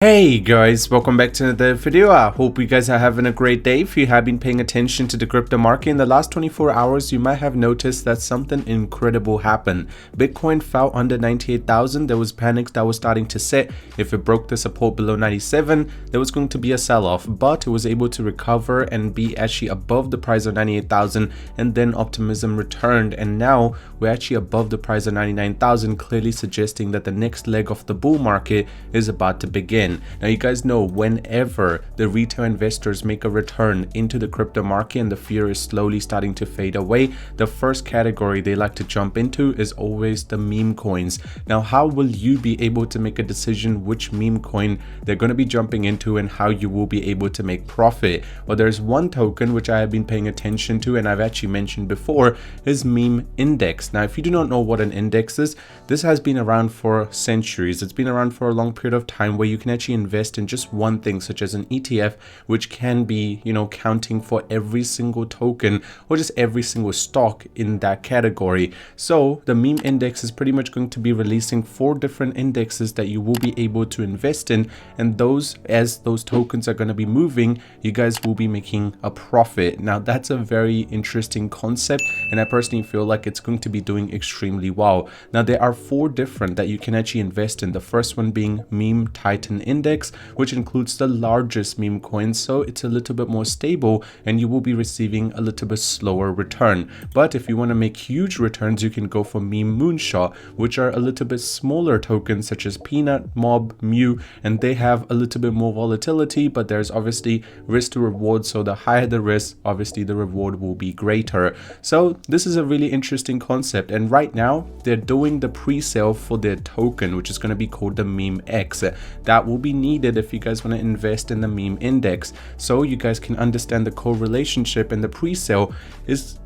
Hey guys, welcome back to another video. I hope you guys are having a great day. If you have been paying attention to the crypto market in the last 24 hours, you might have noticed that something incredible happened. Bitcoin fell under 98,000. There was panic that was starting to set. If it broke the support below 97, there was going to be a sell-off, but it was able to recover and be actually above the price of 98,000, and then optimism returned, and now we're actually above the price of 99,000, clearly suggesting that the next leg of the bull market is about to begin. Now you guys know whenever the retail investors make a return into the crypto market and the fear is slowly starting to fade away, the first category they like to jump into is always the meme coins. Now how will you be able to make a decision which meme coin they're going to be jumping into and how you will be able to make profit? Well, there's one token which I have been paying attention to and I've actually mentioned before is meme index. Now if you do not know what an index is, this has been around for centuries. It's been around for a long period of time where you can actually invest in just one thing, such as an ETF, which can be, counting for every single token or just every single stock in that category. So the meme index is pretty much going to be releasing 4 different indexes that you will be able to invest in, and as those tokens are going to be moving, you guys will be making a profit. Now that's a very interesting concept, and I personally feel like it's going to be doing extremely well. Now there are 4 different that you can actually invest in. The first one being Meme Titan Index, which includes the largest meme coins, so it's a little bit more stable and you will be receiving a little bit slower return. But if you want to make huge returns, you can go for Meme Moonshot, which are a little bit smaller tokens such as Peanut, Mob, Mew, and they have a little bit more volatility, but there's obviously risk to reward, so the higher the risk, obviously the reward will be greater. So this is a really interesting concept, and right now they're doing the pre-sale for their token, which is going to be called the Meme X. That will be needed if you guys want to invest in the meme index, so you guys can understand the correlationship, and the pre-sale is,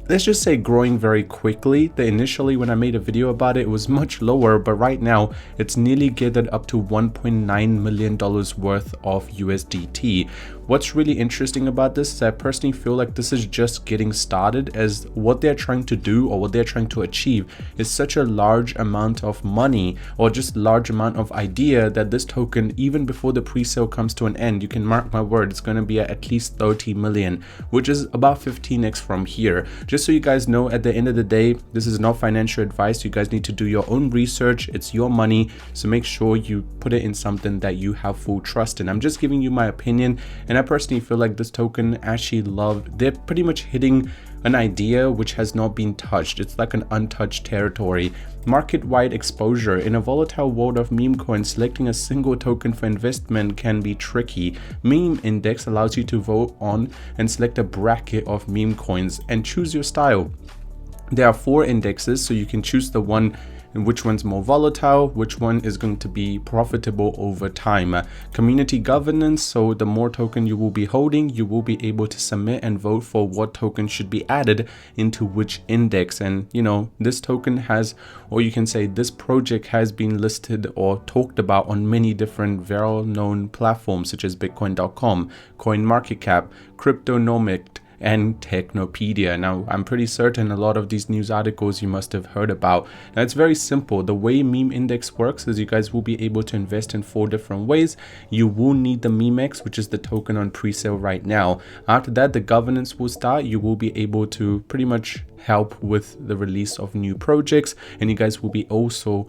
let's just say, growing very quickly. Initially when I made a video about it, it was much lower, but right now it's nearly gathered up to $1.9 million worth of USDT. What's really interesting about this is I personally feel like this is just getting started, as what they're trying to do or what they're trying to achieve is such a large amount of money or just large amount of idea that this token, even before the pre-sale comes to an end, you can mark my word, it's going to be at least 30 million, which is about 15x from here. Just so you guys know, at the end of the day, this is not financial advice. You guys need to do your own research. It's your money, so make sure you put it in something that you have full trust in. I'm just giving you my opinion, and I personally feel like this token actually they're pretty much hitting an idea which has not been touched. It's like an untouched territory. Market-wide exposure. In a volatile world of meme coins, selecting a single token for investment can be tricky. Meme Index allows you to vote on and select a bracket of meme coins and choose your style. There are 4 indexes, so you can choose the one and which one's more volatile, which one is going to be profitable over time. Community governance, so the more token you will be holding, you will be able to submit and vote for what token should be added into which index. And this token has, or you can say this project has been listed or talked about on many different well-known platforms such as Bitcoin.com, CoinMarketCap, Cryptonomic, and Technopedia. Now I'm pretty certain a lot of these news articles you must have heard about. Now it's very simple. The way Meme Index works is you guys will be able to invest in 4 different ways. You will need the Meme X, which is the token on pre-sale right now. After that, the governance will start. You will be able to pretty much help with the release of new projects, and you guys will be also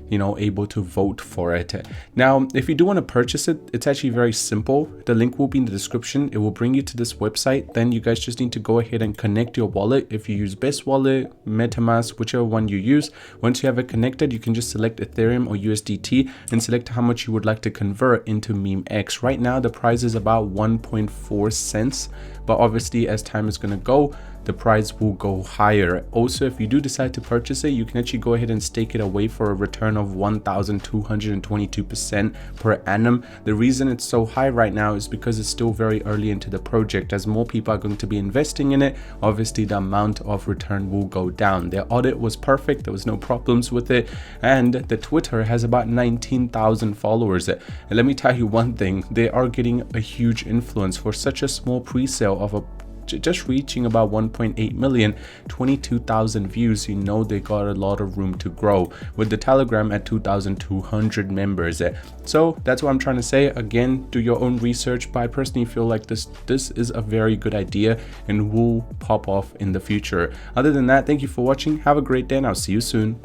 able to vote for it. Now, if you do want to purchase it, it's actually very simple. The link will be in the description. It will bring you to this website. Then you guys just need to go ahead and connect your wallet. If you use Best Wallet, MetaMask, whichever one you use, once you have it connected, you can just select Ethereum or USDT and select how much you would like to convert into Meme X. Right now, the price is about 1.4 cents, but obviously as time is going to go, the price will go higher. Also, if you do decide to purchase it, you can actually go ahead and stake it away for a return of 1,222% per annum. The reason it's so high right now is because it's still very early into the project. As more people are going to be investing in it, obviously the amount of return will go down. Their audit was perfect. There was no problems with it. And the Twitter has about 19,000 followers. And let me tell you one thing, they are getting a huge influence for such a small pre-sale of a just reaching about 1.8 million, 22,000 views, you know they got a lot of room to grow, with the Telegram at 2,200 members. So that's what I'm trying to say. Again, do your own research, but I personally feel like this is a very good idea and will pop off in the future. Other than that, thank you for watching. Have a great day and I'll see you soon.